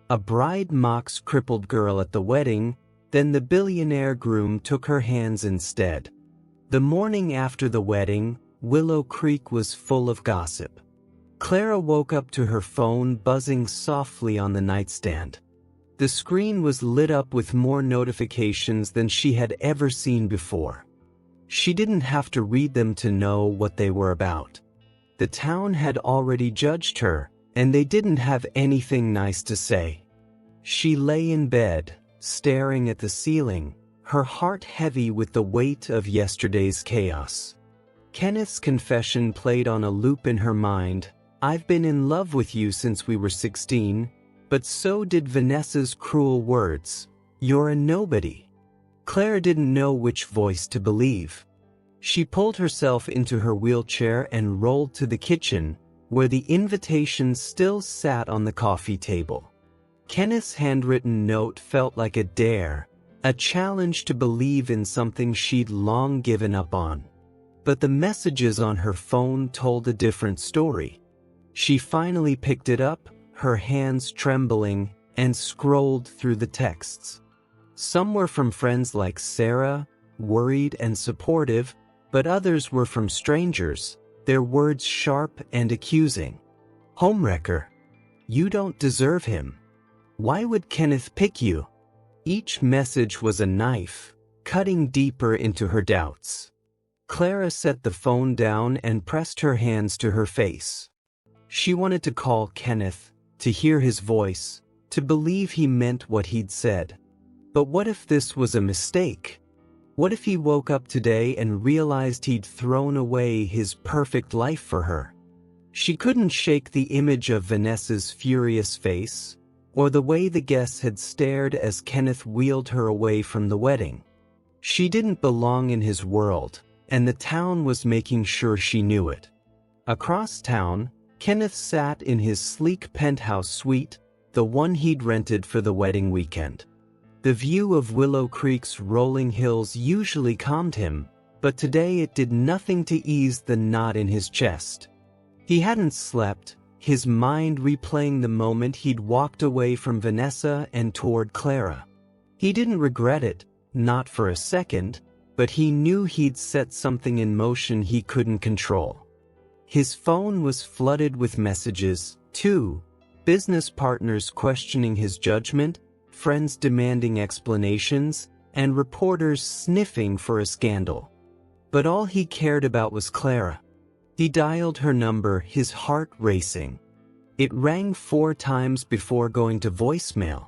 A bride mocks crippled girl at the wedding, then the billionaire groom took her hands instead. The morning after the wedding, Willow Creek was full of gossip. Clara woke up to her phone buzzing softly on the nightstand. The screen was lit up with more notifications than she had ever seen before. She didn't have to read them to know what they were about. The town had already judged her, and they didn't have anything nice to say. She lay in bed, staring at the ceiling, her heart heavy with the weight of yesterday's chaos. Kenneth's confession played on a loop in her mind. "I've been in love with you since we were 16, but so did Vanessa's cruel words. You're a nobody." Clara didn't know which voice to believe. She pulled herself into her wheelchair and rolled to the kitchen, where the invitation still sat on the coffee table. Kenneth's handwritten note felt like a dare, a challenge to believe in something she'd long given up on. But the messages on her phone told a different story. She finally picked it up, her hands trembling, and scrolled through the texts. Some were from friends like Sarah, worried and supportive, but others were from strangers, their words sharp and accusing. "Homewrecker. You don't deserve him. Why would Kenneth pick you?" Each message was a knife, cutting deeper into her doubts. Clara set the phone down and pressed her hands to her face. She wanted to call Kenneth, to hear his voice, to believe he meant what he'd said. But what if this was a mistake? What if he woke up today and realized he'd thrown away his perfect life for her? She couldn't shake the image of Vanessa's furious face, or the way the guests had stared as Kenneth wheeled her away from the wedding. She didn't belong in his world, and the town was making sure she knew it. Across town, Kenneth sat in his sleek penthouse suite, the one he'd rented for the wedding weekend. The view of Willow Creek's rolling hills usually calmed him, but today it did nothing to ease the knot in his chest. He hadn't slept, his mind replaying the moment he'd walked away from Vanessa and toward Clara. He didn't regret it, not for a second, but he knew he'd set something in motion he couldn't control. His phone was flooded with messages, too, business partners questioning his judgment, friends demanding explanations, and reporters sniffing for a scandal. But all he cared about was Clara. He dialed her number, his heart racing. It rang 4 times before going to voicemail.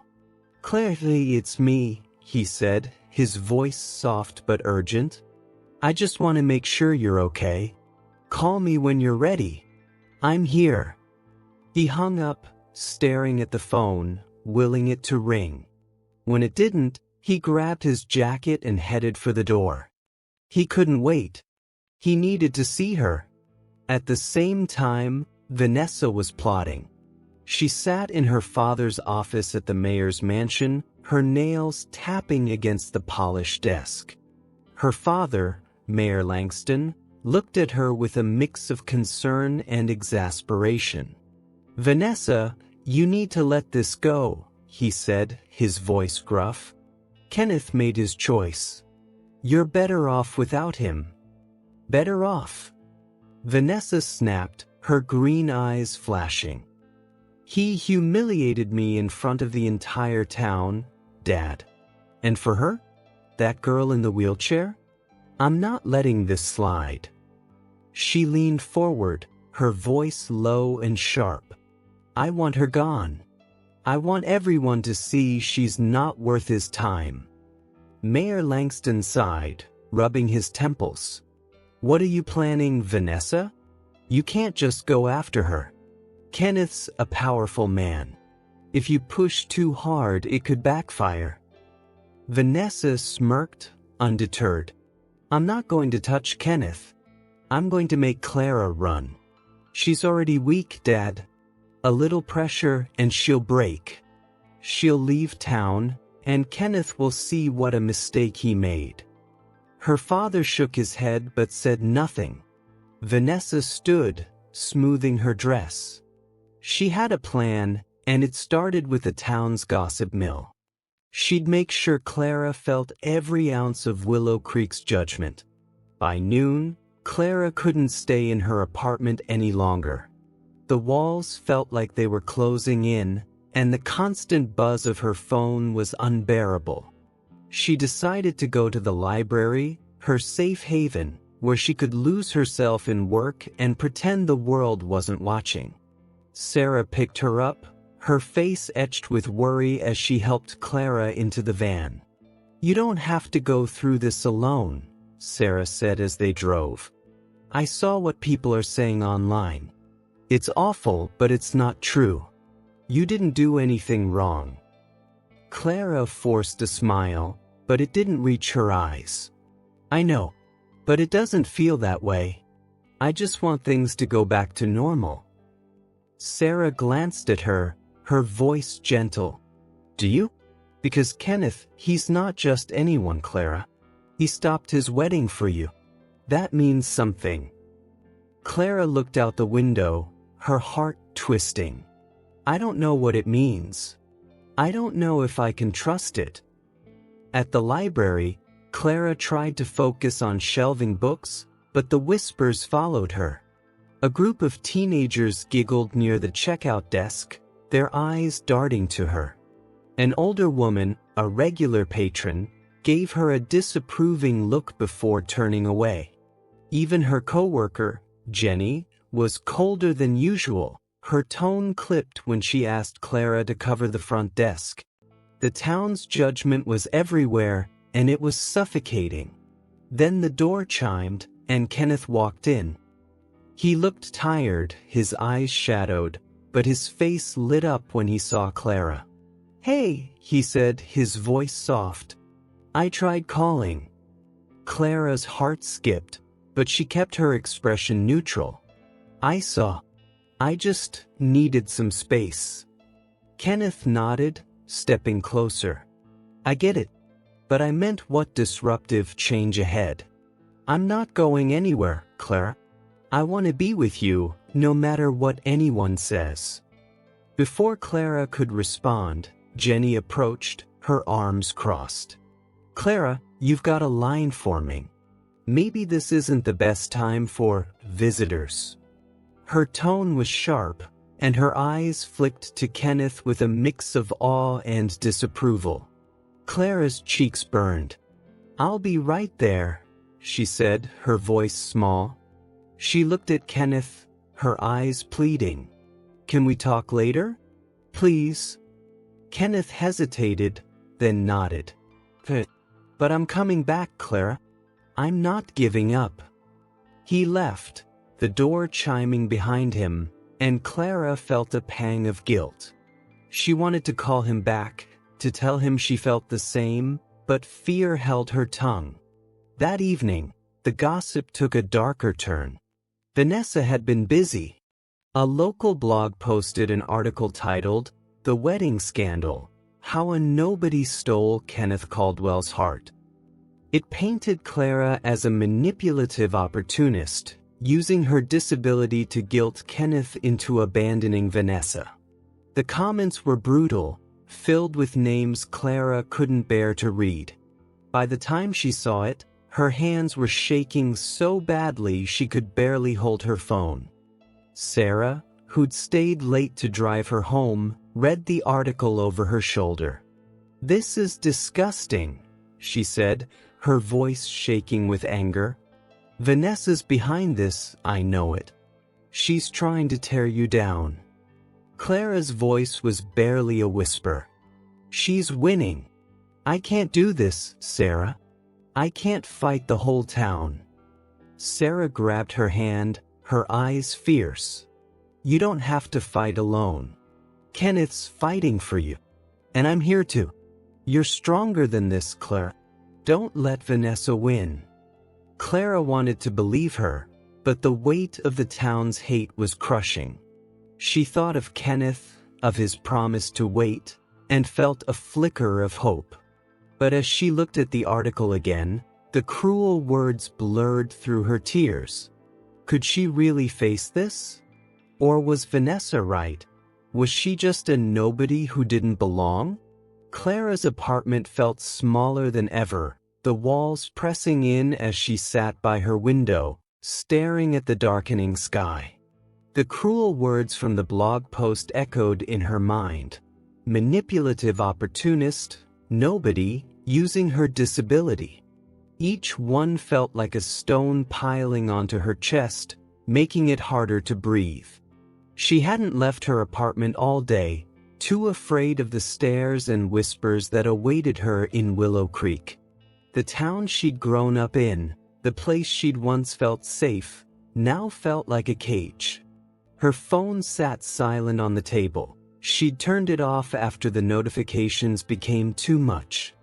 "Clearly it's me," he said, his voice soft but urgent. "I just want to make sure you're okay. Call me when you're ready. I'm here." He hung up, staring at the phone, willing it to ring. When it didn't, he grabbed his jacket and headed for the door. He couldn't wait. He needed to see her. At the same time, Vanessa was plotting. She sat in her father's office at the mayor's mansion, her nails tapping against the polished desk. Her father, Mayor Langston, looked at her with a mix of concern and exasperation. "Vanessa, you need to let this go," he said, his voice gruff. "Kenneth made his choice. You're better off without him." "Better off?" Vanessa snapped, her green eyes flashing. "He humiliated me in front of the entire town, Dad. And for her? That girl in the wheelchair? I'm not letting this slide." She leaned forward, her voice low and sharp. "I want her gone. I want everyone to see she's not worth his time." Mayor Langston sighed, rubbing his temples. "What are you planning, Vanessa? You can't just go after her. Kenneth's a powerful man. If you push too hard, it could backfire." Vanessa smirked, undeterred. "I'm not going to touch Kenneth. I'm going to make Clara run. She's already weak, Dad. A little pressure and she'll break. She'll leave town, and Kenneth will see what a mistake he made." Her father shook his head but said nothing. Vanessa stood, smoothing her dress. She had a plan, and it started with the town's gossip mill. She'd make sure Clara felt every ounce of Willow Creek's judgment. By noon, Clara couldn't stay in her apartment any longer. The walls felt like they were closing in, and the constant buzz of her phone was unbearable. She decided to go to the library, her safe haven, where she could lose herself in work and pretend the world wasn't watching. Sarah picked her up, her face etched with worry as she helped Clara into the van. "You don't have to go through this alone," Sarah said as they drove. "I saw what people are saying online. It's awful, but it's not true. You didn't do anything wrong." Clara forced a smile, but it didn't reach her eyes. "I know, but it doesn't feel that way. I just want things to go back to normal." Sarah glanced at her, her voice gentle. "Do you? Because Kenneth, he's not just anyone, Clara. He stopped his wedding for you. That means something." Clara looked out the window, her heart twisting. "I don't know what it means. I don't know if I can trust it." At the library, Clara tried to focus on shelving books, but the whispers followed her. A group of teenagers giggled near the checkout desk, their eyes darting to her. An older woman, a regular patron, gave her a disapproving look before turning away. Even her coworker, Jenny, was colder than usual, her tone clipped when she asked Clara to cover the front desk. The town's judgment was everywhere, and it was suffocating. Then the door chimed, and Kenneth walked in. He looked tired, his eyes shadowed, but his face lit up when he saw Clara. "Hey," he said, his voice soft. "I tried calling." Clara's heart skipped, but she kept her expression neutral. I just needed some space." Kenneth nodded, stepping closer. "I get it, but I meant what disruptive change ahead. I'm not going anywhere, Clara. I want to be with you, no matter what anyone says." Before Clara could respond, Jenny approached, her arms crossed. "Clara, you've got a line for me. Maybe this isn't the best time for visitors." Her tone was sharp, and her eyes flicked to Kenneth with a mix of awe and disapproval. Clara's cheeks burned. "I'll be right there," she said, her voice small. She looked at Kenneth, her eyes pleading. "Can we talk later? Please?" Kenneth hesitated, then nodded. But I'm coming back, Clara. I'm not giving up." He left, the door chiming behind him, and Clara felt a pang of guilt. She wanted to call him back, to tell him she felt the same, but fear held her tongue. That evening, the gossip took a darker turn. Vanessa had been busy. A local blog posted an article titled, "The Wedding Scandal: How a Nobody Stole Kenneth Caldwell's Heart." It painted Clara as a manipulative opportunist, using her disability to guilt Kenneth into abandoning Vanessa. The comments were brutal, filled with names Clara couldn't bear to read. By the time she saw it, her hands were shaking so badly she could barely hold her phone. Sarah, who'd stayed late to drive her home, read the article over her shoulder. "This is disgusting," she said, her voice shaking with anger. "Vanessa's behind this, I know it. She's trying to tear you down." Clara's voice was barely a whisper. "She's winning. I can't do this, Sarah. I can't fight the whole town." Sarah grabbed her hand, her eyes fierce. "You don't have to fight alone. Kenneth's fighting for you. And I'm here too. You're stronger than this, Clara. Don't let Vanessa win." Clara wanted to believe her, but the weight of the town's hate was crushing. She thought of Kenneth, of his promise to wait, and felt a flicker of hope. But as she looked at the article again, the cruel words blurred through her tears. Could she really face this? Or was Vanessa right? Was she just a nobody who didn't belong? Clara's apartment felt smaller than ever, the walls pressing in as she sat by her window, staring at the darkening sky. The cruel words from the blog post echoed in her mind. Manipulative opportunist, nobody, using her disability. Each one felt like a stone piling onto her chest, making it harder to breathe. She hadn't left her apartment all day, too afraid of the stares and whispers that awaited her in Willow Creek. The town she'd grown up in, the place she'd once felt safe, now felt like a cage. Her phone sat silent on the table. She'd turned it off after the notifications became too much.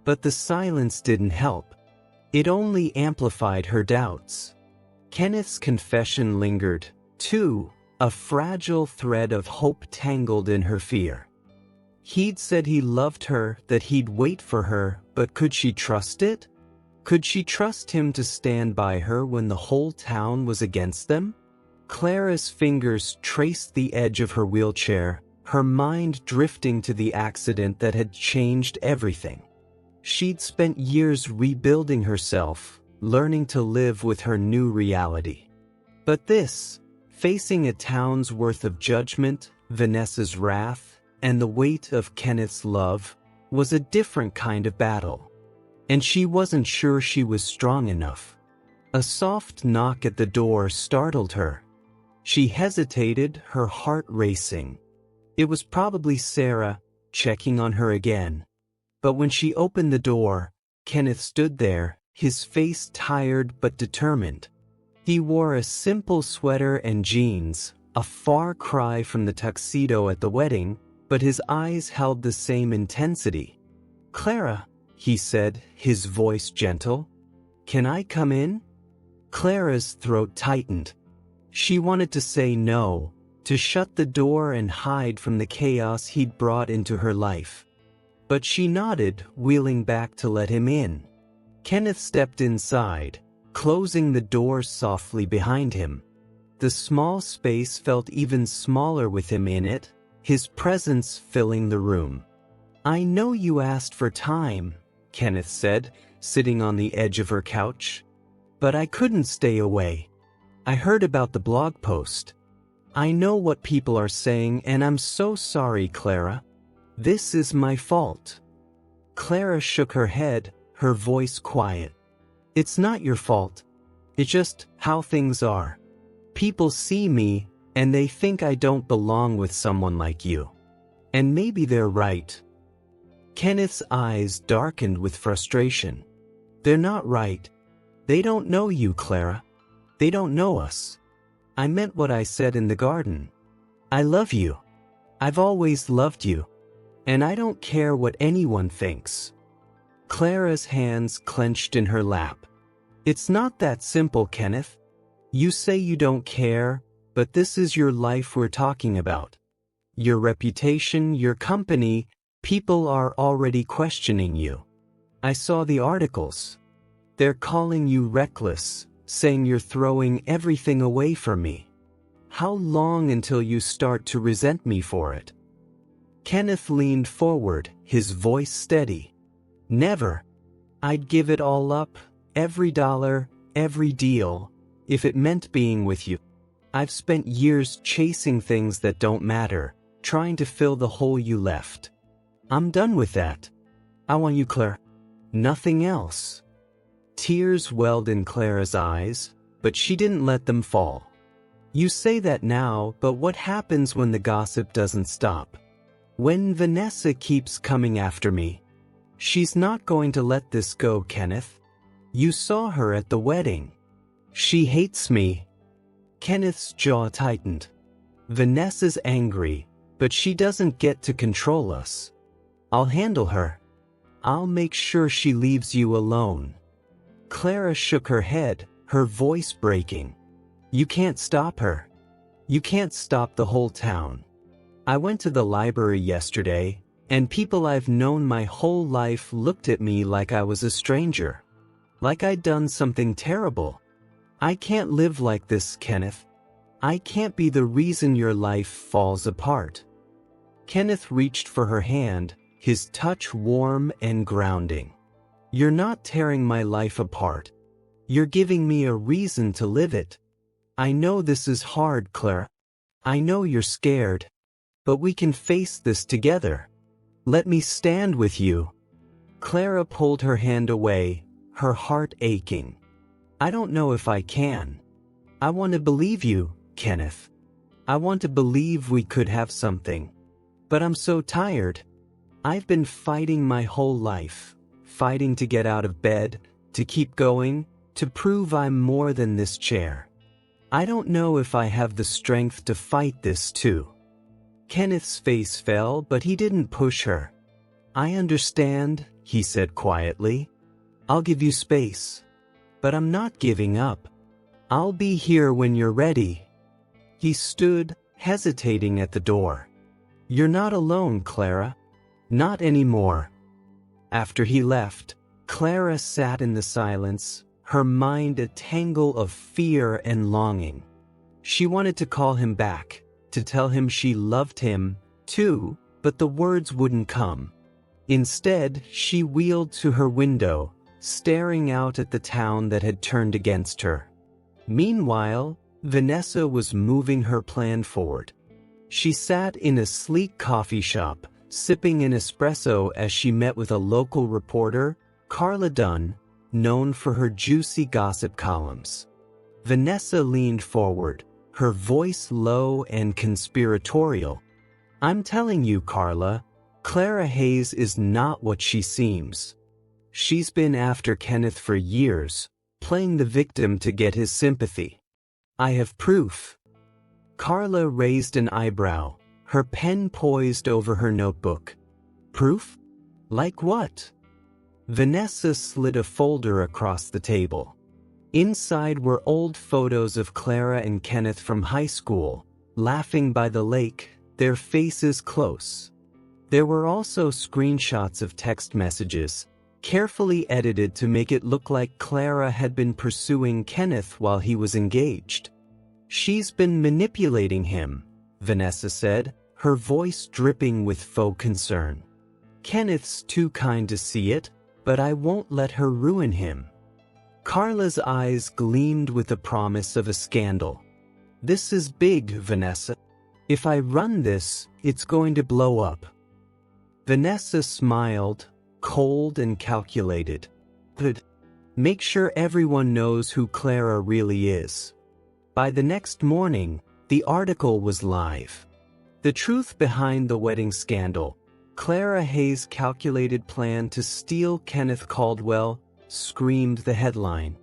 But the silence didn't help. It only amplified her doubts. Kenneth's confession lingered, too, a fragile thread of hope tangled in her fear. He'd said he loved her, that he'd wait for her, but could she trust it? Could she trust him to stand by her when the whole town was against them? Clara's fingers traced the edge of her wheelchair, her mind drifting to the accident that had changed everything. She'd spent years rebuilding herself, learning to live with her new reality. But this, facing a town's worth of judgment, Vanessa's wrath, and the weight of Kenneth's love, was a different kind of battle. And she wasn't sure she was strong enough. A soft knock at the door startled her. She hesitated, her heart racing. It was probably Sarah, checking on her again. But when she opened the door, Kenneth stood there, his face tired but determined. He wore a simple sweater and jeans, a far cry from the tuxedo at the wedding, but his eyes held the same intensity. "Clara," he said, his voice gentle. "Can I come in?" Clara's throat tightened. She wanted to say no, to shut the door and hide from the chaos he'd brought into her life. But she nodded, wheeling back to let him in. Kenneth stepped inside, closing the door softly behind him. The small space felt even smaller with him in it, his presence filling the room. "I know you asked for time," Kenneth said, sitting on the edge of her couch. "But I couldn't stay away. I heard about the blog post. I know what people are saying, and I'm so sorry, Clara. This is my fault." Clara shook her head, her voice quiet. "It's not your fault. It's just how things are. People see me, and they think I don't belong with someone like you. And maybe they're right." Kenneth's eyes darkened with frustration. "They're not right. They don't know you, Clara. They don't know us. I meant what I said in the garden. I love you. I've always loved you. And I don't care what anyone thinks." Clara's hands clenched in her lap. "It's not that simple, Kenneth. You say you don't care, but this is your life we're talking about. Your reputation, your company, people are already questioning you. I saw the articles. They're calling you reckless, saying you're throwing everything away from me. How long until you start to resent me for it?" Kenneth leaned forward, his voice steady. "Never. I'd give it all up, every dollar, every deal, if it meant being with you. I've spent years chasing things that don't matter, trying to fill the hole you left. I'm done with that. I want you, Clara. Nothing else." Tears welled in Clara's eyes, but she didn't let them fall. "You say that now, but what happens when the gossip doesn't stop? When Vanessa keeps coming after me? She's not going to let this go, Kenneth. You saw her at the wedding. She hates me." Kenneth's jaw tightened. "Vanessa's angry, but she doesn't get to control us. I'll handle her. I'll make sure she leaves you alone." Clara shook her head, her voice breaking. "You can't stop her. You can't stop the whole town. I went to the library yesterday, and people I've known my whole life looked at me like I was a stranger. Like I'd done something terrible. I can't live like this, Kenneth. I can't be the reason your life falls apart." Kenneth reached for her hand, his touch warm and grounding. "You're not tearing my life apart. You're giving me a reason to live it. I know this is hard, Clara. I know you're scared. But we can face this together. Let me stand with you." Clara pulled her hand away, her heart aching. "I don't know if I can. I want to believe you, Kenneth. I want to believe we could have something. But I'm so tired. I've been fighting my whole life, fighting to get out of bed, to keep going, to prove I'm more than this chair. I don't know if I have the strength to fight this too." Kenneth's face fell, but he didn't push her. "I understand," he said quietly. "I'll give you space. But I'm not giving up. I'll be here when you're ready." He stood, hesitating at the door. "You're not alone, Clara. Not anymore." After he left, Clara sat in the silence, her mind a tangle of fear and longing. She wanted to call him back, to tell him she loved him, too, but the words wouldn't come. Instead, she wheeled to her window, staring out at the town that had turned against her. Meanwhile, Vanessa was moving her plan forward. She sat in a sleek coffee shop, sipping an espresso as she met with a local reporter, Carla Dunn, known for her juicy gossip columns. Vanessa leaned forward, her voice low and conspiratorial. "I'm telling you, Carla, Clara Hayes is not what she seems. She's been after Kenneth for years, playing the victim to get his sympathy. I have proof." Carla raised an eyebrow, her pen poised over her notebook. "Proof? Like what?" Vanessa slid a folder across the table. Inside were old photos of Clara and Kenneth from high school, laughing by the lake, their faces close. There were also screenshots of text messages, carefully edited to make it look like Clara had been pursuing Kenneth while he was engaged. "She's been manipulating him," Vanessa said, her voice dripping with faux concern. "Kenneth's too kind to see it, but I won't let her ruin him." Carla's eyes gleamed with the promise of a scandal. "This is big, Vanessa. If I run this, it's going to blow up." Vanessa smiled, cold and calculated. "But make sure everyone knows who Clara really is." By the next morning, the article was live. "The truth behind the wedding scandal. Clara Hayes' calculated plan to steal Kenneth Caldwell," screamed the headline.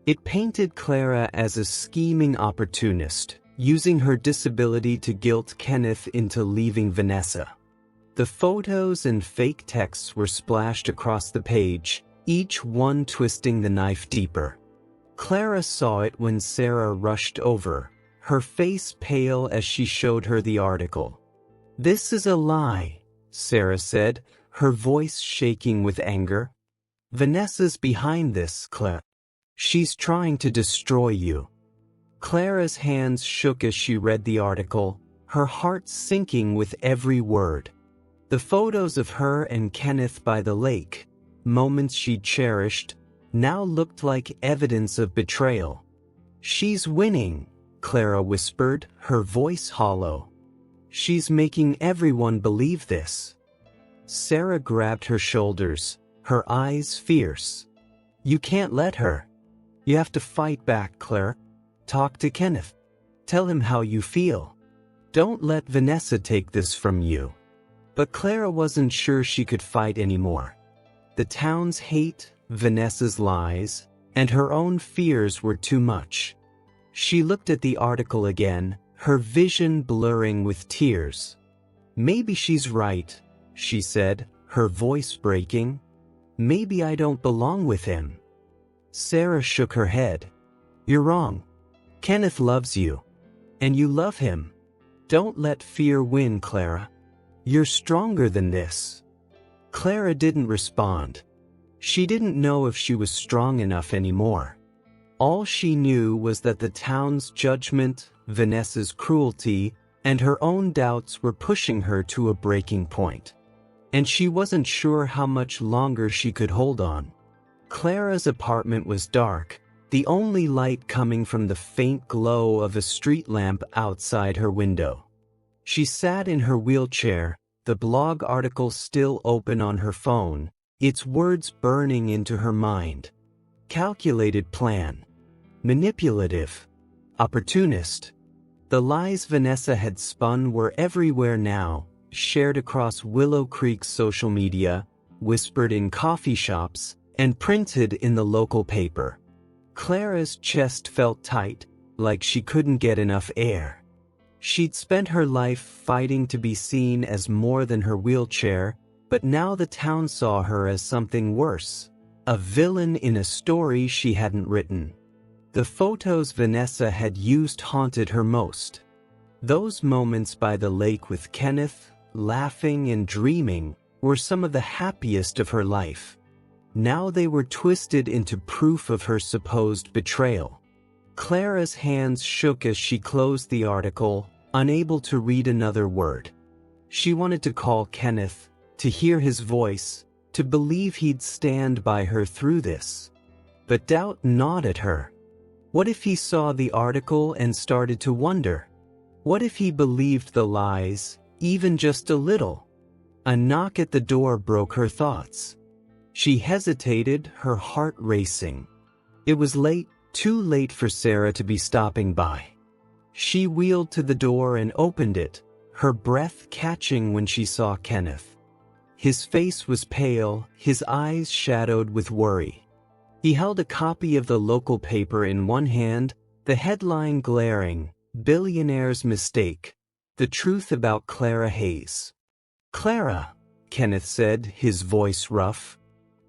It painted Clara as a scheming opportunist, using her disability to guilt Kenneth into leaving Vanessa. The photos and fake texts were splashed across the page, each one twisting the knife deeper. Clara saw it when Sarah rushed over, her face pale as she showed her the article. "This is a lie," Sarah said, her voice shaking with anger. "Vanessa's behind this, Clara. She's trying to destroy you." Clara's hands shook as she read the article, her heart sinking with every word. The photos of her and Kenneth by the lake, moments she'd cherished, now looked like evidence of betrayal. "She's winning," Clara whispered, her voice hollow. "She's making everyone believe this." Sarah grabbed her shoulders, her eyes fierce. "You can't let her. You have to fight back, Clara. Talk to Kenneth. Tell him how you feel. Don't let Vanessa take this from you." But Clara wasn't sure she could fight anymore. The town's hate, Vanessa's lies, and her own fears were too much. She looked at the article again, her vision blurring with tears. "Maybe she's right," she said, her voice breaking. "Maybe I don't belong with him." Sarah shook her head. "You're wrong. Kenneth loves you. And you love him. Don't let fear win, Clara. You're stronger than this." Clara didn't respond. She didn't know if she was strong enough anymore. All she knew was that the town's judgment, Vanessa's cruelty, and her own doubts were pushing her to a breaking point. And she wasn't sure how much longer she could hold on. Clara's apartment was dark, the only light coming from the faint glow of a street lamp outside her window. She sat in her wheelchair, the blog article still open on her phone, its words burning into her mind. Calculated plan. Manipulative. Opportunist. The lies Vanessa had spun were everywhere now, shared across Willow Creek's social media, whispered in coffee shops, and printed in the local paper. Clara's chest felt tight, like she couldn't get enough air. She'd spent her life fighting to be seen as more than her wheelchair, but now the town saw her as something worse, a villain in a story she hadn't written. The photos Vanessa had used haunted her most. Those moments by the lake with Kenneth, laughing and dreaming, were some of the happiest of her life. Now they were twisted into proof of her supposed betrayal. Clara's hands shook as she closed the article, unable to read another word. She wanted to call Kenneth, to hear his voice, to believe he'd stand by her through this. But doubt gnawed at her. What if he saw the article and started to wonder? What if he believed the lies, even just a little? A knock at the door broke her thoughts. She hesitated, her heart racing. It was late, too late for Sarah to be stopping by. She wheeled to the door and opened it, her breath catching when she saw Kenneth. His face was pale, his eyes shadowed with worry. He held a copy of the local paper in one hand, the headline glaring, "Billionaire's Mistake. The Truth About Clara Hayes." "Clara," Kenneth said, his voice rough.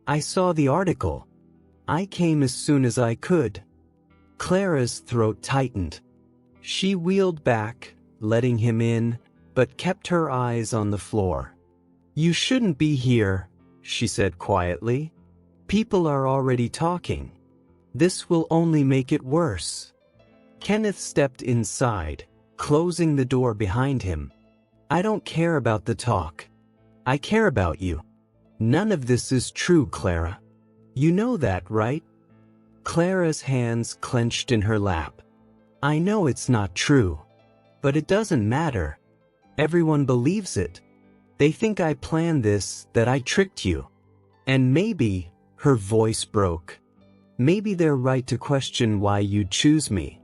"I saw the article. I came as soon as I could." Clara's throat tightened. She wheeled back, letting him in, but kept her eyes on the floor. "You shouldn't be here," she said quietly. "People are already talking. This will only make it worse." Kenneth stepped inside, closing the door behind him. "I don't care about the talk. I care about you. None of this is true, Clara. You know that, right?" Clara's hands clenched in her lap. "I know it's not true. But it doesn't matter. Everyone believes it. They think I planned this, that I tricked you. And maybe," her voice broke, "maybe they're right to question why you'd choose me."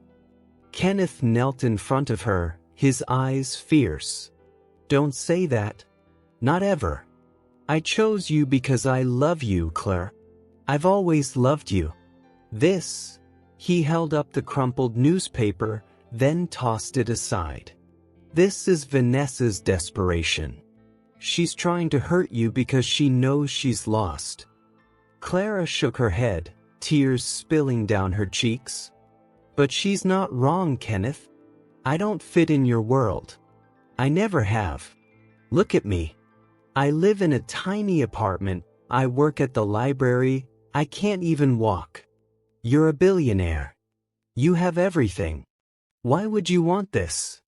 Kenneth knelt in front of her, his eyes fierce. "Don't say that. Not ever. I chose you because I love you, Clara. I've always loved you. This," he held up the crumpled newspaper, then tossed it aside. "This is Vanessa's desperation. She's trying to hurt you because she knows she's lost." Clara shook her head, tears spilling down her cheeks. "But she's not wrong, Kenneth. I don't fit in your world. I never have. Look at me. I live in a tiny apartment, I work at the library, I can't even walk. You're a billionaire. You have everything. Why would you want this?"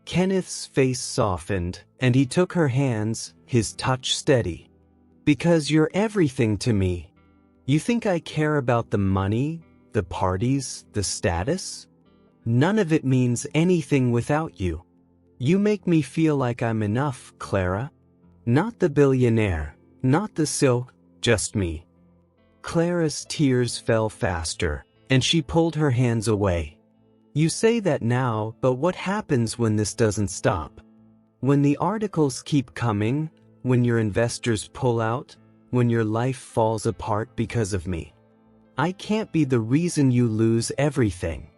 Kenneth's face softened, and he took her hands, his touch steady. "Because you're everything to me. You think I care about the money, the parties, the status? None of it means anything without you. You make me feel like I'm enough, Clara. Not the billionaire, not the silk, just me." Clara's tears fell faster, and she pulled her hands away. "You say that now, but what happens when this doesn't stop? When the articles keep coming, when your investors pull out, when your life falls apart because of me? I can't be the reason you lose everything."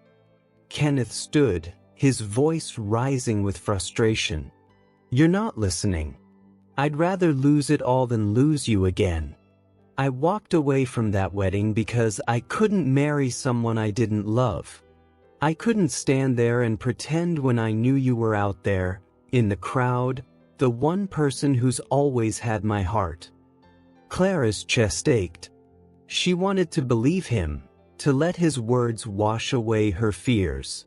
Kenneth stood, his voice rising with frustration. "You're not listening. I'd rather lose it all than lose you again. I walked away from that wedding because I couldn't marry someone I didn't love. I couldn't stand there and pretend when I knew you were out there, in the crowd, the one person who's always had my heart." Clara's chest ached. She wanted to believe him, to let his words wash away her fears.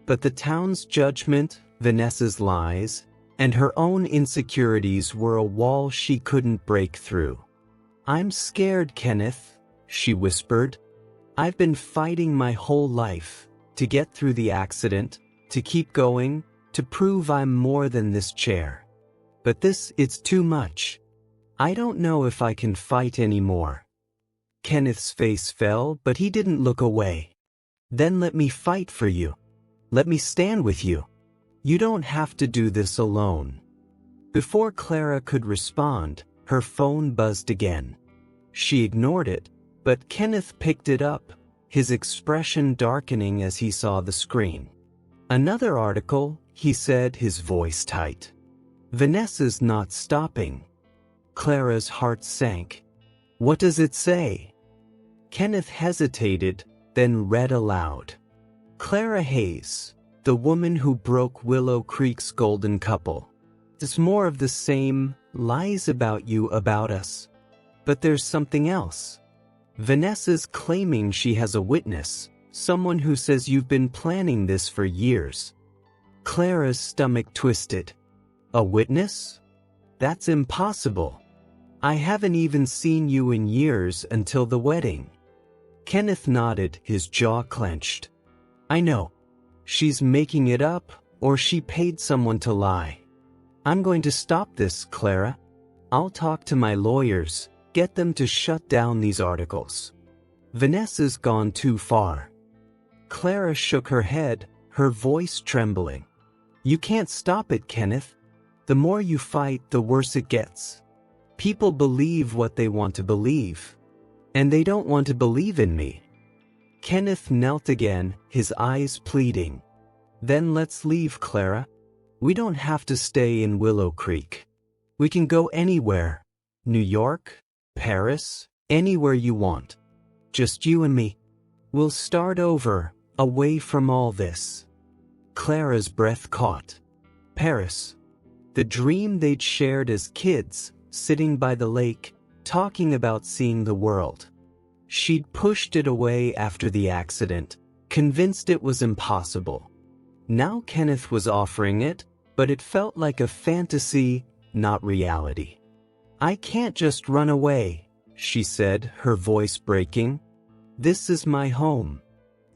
But the town's judgment, Vanessa's lies, and her own insecurities were a wall she couldn't break through. "I'm scared, Kenneth," she whispered. "I've been fighting my whole life to get through the accident, to keep going, to prove I'm more than this chair. But it's too much. I don't know if I can fight anymore." Kenneth's face fell, but he didn't look away. "Then let me fight for you. Let me stand with you. You don't have to do this alone." Before Clara could respond, her phone buzzed again. She ignored it, but Kenneth picked it up, his expression darkening as he saw the screen. "Another article," he said, his voice tight. "Vanessa's not stopping." Clara's heart sank. "What does it say?" Kenneth hesitated, then read aloud. "Clara Hayes, the woman who broke Willow Creek's golden couple. It's more of the same, lies about you, about us. But there's something else. Vanessa's claiming she has a witness, someone who says you've been planning this for years." Clara's stomach twisted. "A witness? That's impossible. I haven't even seen you in years until the wedding." Kenneth nodded, his jaw clenched. "I know. She's making it up, or she paid someone to lie. I'm going to stop this, Clara. I'll talk to my lawyers, get them to shut down these articles. Vanessa's gone too far." Clara shook her head, her voice trembling. "You can't stop it, Kenneth. The more you fight, the worse it gets. People believe what they want to believe. And they don't want to believe in me." Kenneth knelt again, his eyes pleading. "Then let's leave, Clara. We don't have to stay in Willow Creek. We can go anywhere. New York, Paris, anywhere you want. Just you and me. We'll start over, away from all this." Clara's breath caught. Paris. The dream they'd shared as kids, sitting by the lake, talking about seeing the world. She'd pushed it away after the accident, convinced it was impossible. Now Kenneth was offering it, but it felt like a fantasy, not reality. "I can't just run away," she said, her voice breaking. "This is my home.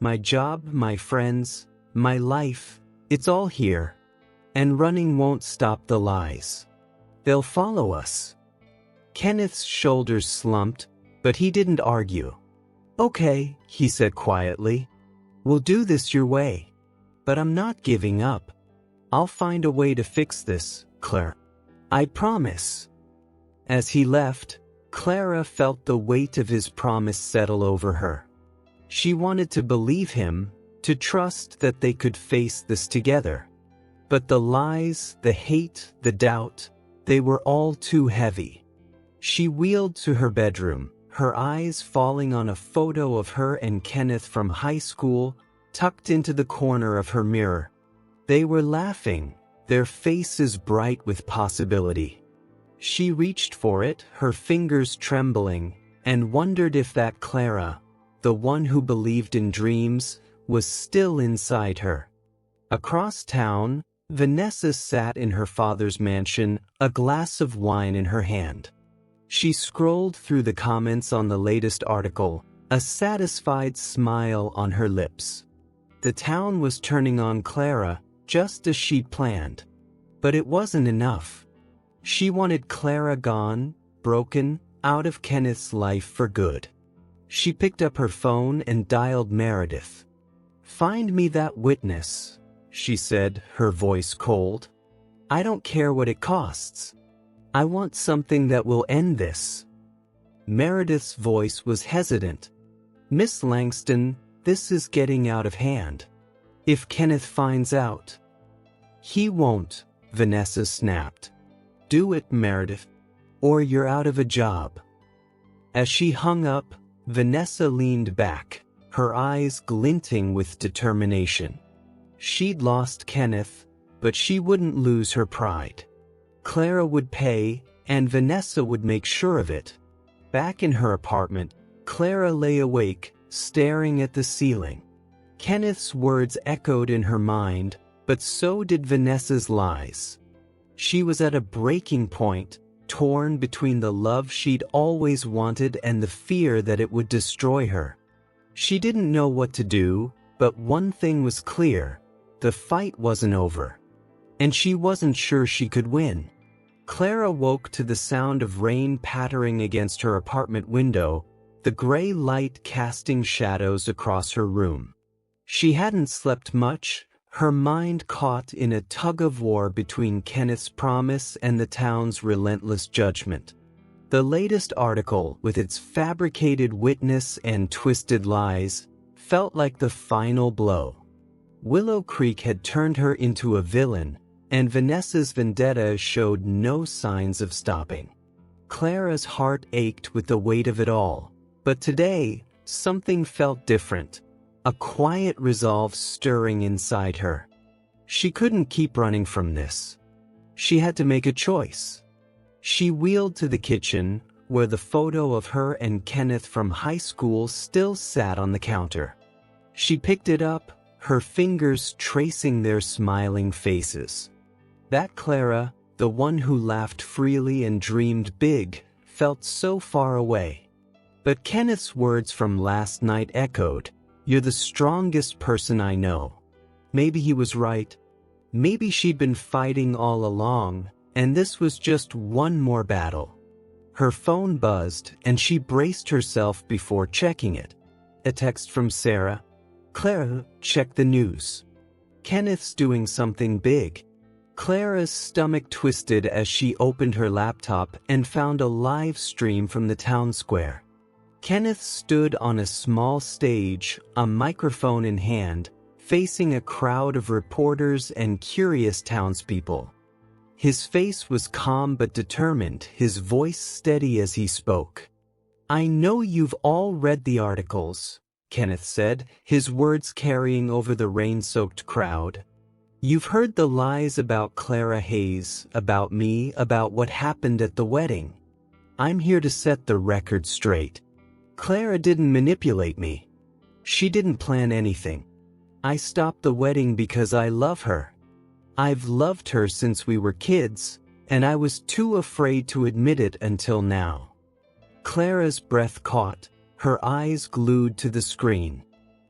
My job, my friends, my life, it's all here. And running won't stop the lies. They'll follow us." Kenneth's shoulders slumped, but he didn't argue. "Okay," he said quietly. "We'll do this your way. But I'm not giving up. I'll find a way to fix this, Claire. I promise." As he left, Clara felt the weight of his promise settle over her. She wanted to believe him, to trust that they could face this together. But the lies, the hate, the doubt, they were all too heavy. She wheeled to her bedroom, her eyes falling on a photo of her and Kenneth from high school, tucked into the corner of her mirror. They were laughing, their faces bright with possibility. She reached for it, her fingers trembling, and wondered if that Clara, the one who believed in dreams, was still inside her. Across town, Vanessa sat in her father's mansion, a glass of wine in her hand. She scrolled through the comments on the latest article, a satisfied smile on her lips. The town was turning on Clara, just as she'd planned. But it wasn't enough. She wanted Clara gone, broken, out of Kenneth's life for good. She picked up her phone and dialed Meredith. "Find me that witness," she said, her voice cold. "I don't care what it costs. I want something that will end this." Meredith's voice was hesitant. "Miss Langston, this is getting out of hand. If Kenneth finds out—" "He won't," Vanessa snapped. "Do it, Meredith, or you're out of a job." As she hung up, Vanessa leaned back, her eyes glinting with determination. She'd lost Kenneth, but she wouldn't lose her pride. Clara would pay, and Vanessa would make sure of it. Back in her apartment, Clara lay awake, staring at the ceiling. Kenneth's words echoed in her mind, But so did Vanessa's lies. She was at a breaking point, torn between the love she'd always wanted and the fear that it would destroy her. She didn't know what to do, but one thing was clear: the fight wasn't over. And she wasn't sure she could win. Clara woke to the sound of rain pattering against her apartment window, the gray light casting shadows across her room. She hadn't slept much, her mind caught in a tug-of-war between Kenneth's promise and the town's relentless judgment. The latest article, with its fabricated witness and twisted lies, felt like the final blow. Willow Creek had turned her into a villain, and Vanessa's vendetta showed no signs of stopping. Clara's heart ached with the weight of it all, but today, something felt different, a quiet resolve stirring inside her. She couldn't keep running from this. She had to make a choice. She wheeled to the kitchen, where the photo of her and Kenneth from high school still sat on the counter. She picked it up, her fingers tracing their smiling faces. That Clara, the one who laughed freely and dreamed big, felt so far away. But Kenneth's words from last night echoed, "You're the strongest person I know." Maybe he was right. Maybe she'd been fighting all along, and this was just one more battle. Her phone buzzed, and she braced herself before checking it. A text from Sarah. "Clara, check the news. Kenneth's doing something big." Clara's stomach twisted as she opened her laptop and found a live stream from the town square. Kenneth stood on a small stage, a microphone in hand, facing a crowd of reporters and curious townspeople. His face was calm but determined, his voice steady as he spoke. "I know you've all read the articles," Kenneth said, his words carrying over the rain-soaked crowd. "You've heard the lies about Clara Hayes, about me, about what happened at the wedding. I'm here to set the record straight. Clara didn't manipulate me. She didn't plan anything. I stopped the wedding because I love her. I've loved her since we were kids, and I was too afraid to admit it until now." Clara's breath caught, her eyes glued to the screen.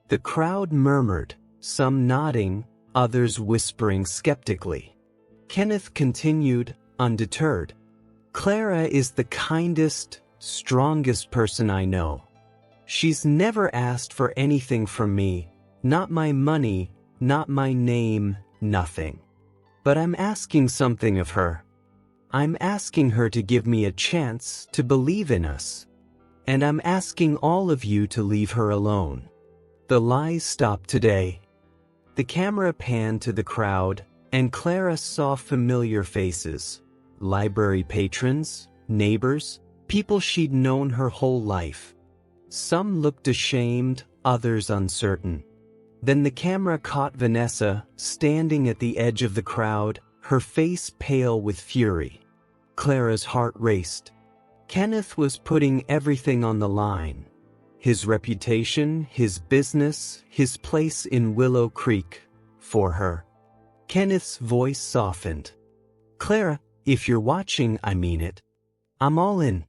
The crowd murmured, some nodding, others whispering skeptically. Kenneth continued, undeterred. "Clara is the kindest, strongest person I know. She's never asked for anything from me, not my money, not my name, nothing. But I'm asking something of her. I'm asking her to give me a chance to believe in us. And I'm asking all of you to leave her alone." The lies stopped today. The camera panned to the crowd, and Clara saw familiar faces. Library patrons, neighbors, people she'd known her whole life. Some looked ashamed, others uncertain. Then the camera caught Vanessa, standing at the edge of the crowd, her face pale with fury. Clara's heart raced. Kenneth was putting everything on the line. His reputation, his business, his place in Willow Creek, for her. Kenneth's voice softened. "Clara, if you're watching, I mean it. I'm all in.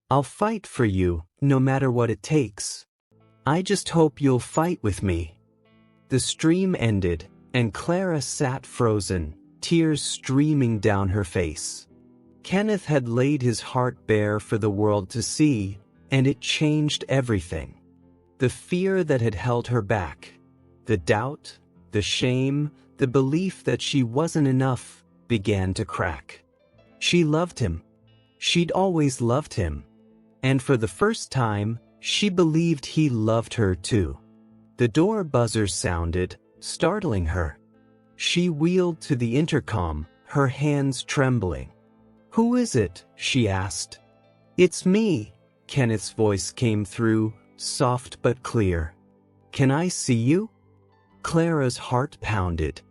I'll fight for you, no matter what it takes. I just hope you'll fight with me." The stream ended, and Clara sat frozen, tears streaming down her face. Kenneth had laid his heart bare for the world to see, and it changed everything. The fear that had held her back, the doubt, the shame, the belief that she wasn't enough, began to crack. She loved him. She'd always loved him. And for the first time, she believed he loved her too. The door buzzer sounded, startling her. She wheeled to the intercom, her hands trembling. "Who is it?" she asked. "It's me," Kenneth's voice came through, soft but clear. "Can I see you?" Clara's heart pounded.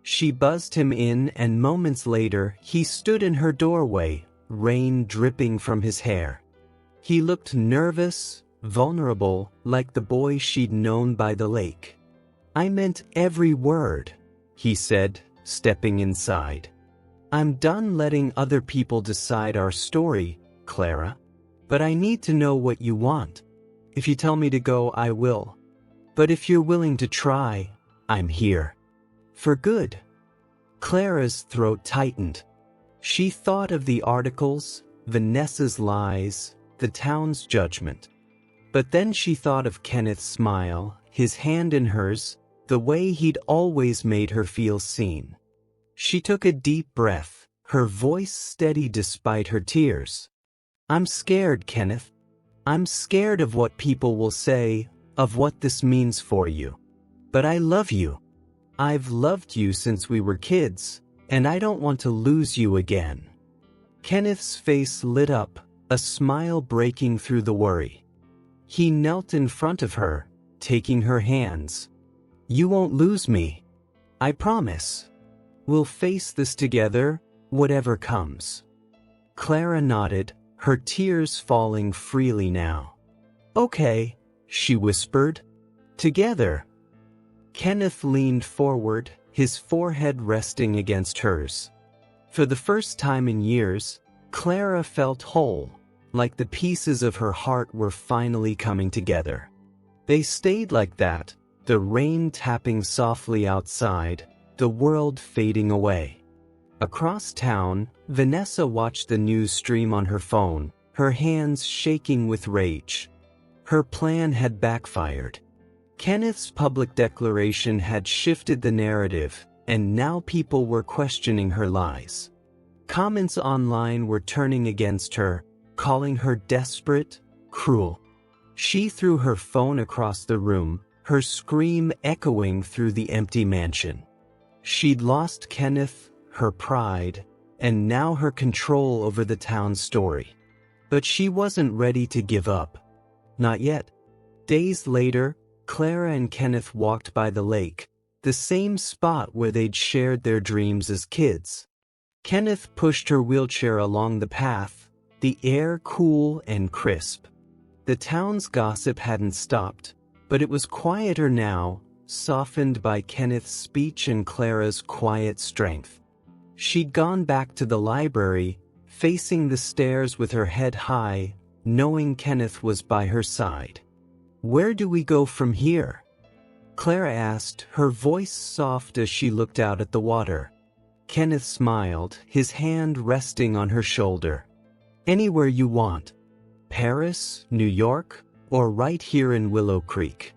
She buzzed him in, and moments later, he stood in her doorway, rain dripping from his hair. He looked nervous, vulnerable, like the boy she'd known by the lake. "I meant every word," he said, stepping inside. I'm done letting other people decide our story, Clara. But I need to know what you want. If you tell me to go, I will. But if you're willing to try, I'm here. For good. Clara's throat tightened. She thought of the articles, Vanessa's lies, the town's judgment. But then she thought of Kenneth's smile, his hand in hers, the way he'd always made her feel seen. She took a deep breath, her voice steady despite her tears. I'm scared, Kenneth. I'm scared of what people will say, of what this means for you. But I love you. I've loved you since we were kids, and I don't want to lose you again. Kenneth's face lit up, a smile breaking through the worry. He knelt in front of her, taking her hands. You won't lose me. I promise. We'll face this together, whatever comes. Clara nodded, her tears falling freely now. Okay, she whispered. Together. Kenneth leaned forward, his forehead resting against hers. For the first time in years, Clara felt whole, like the pieces of her heart were finally coming together. They stayed like that, the rain tapping softly outside, the world fading away. Across town, Vanessa watched the news stream on her phone, her hands shaking with rage. Her plan had backfired. Kenneth's public declaration had shifted the narrative, and now people were questioning her lies. Comments online were turning against her, calling her desperate, cruel. She threw her phone across the room, her scream echoing through the empty mansion. She'd lost Kenneth, her pride, and now her control over the town's story. But she wasn't ready to give up. Not yet. Days later, Clara and Kenneth walked by the lake, the same spot where they'd shared their dreams as kids. Kenneth pushed her wheelchair along the path, the air cool and crisp. The town's gossip hadn't stopped, but it was quieter now, softened by Kenneth's speech and Clara's quiet strength. She'd gone back to the library, facing the stairs with her head high, knowing Kenneth was by her side. Where do we go from here? Clara asked, her voice soft as she looked out at the water. Kenneth smiled, his hand resting on her shoulder. Anywhere you want. Paris, New York, or right here in Willow Creek.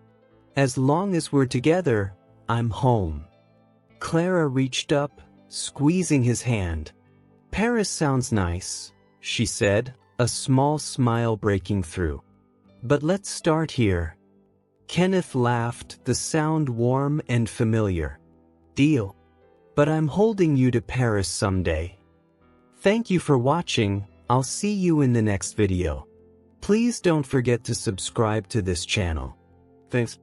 As long as we're together, I'm home. Clara reached up, squeezing his hand. Paris sounds nice, she said, a small smile breaking through. But let's start here. Kenneth laughed, the sound warm and familiar. Deal. But I'm holding you to Paris someday. Thank you for watching. I'll see you in the next video. Please don't forget to subscribe to this channel. Thanks.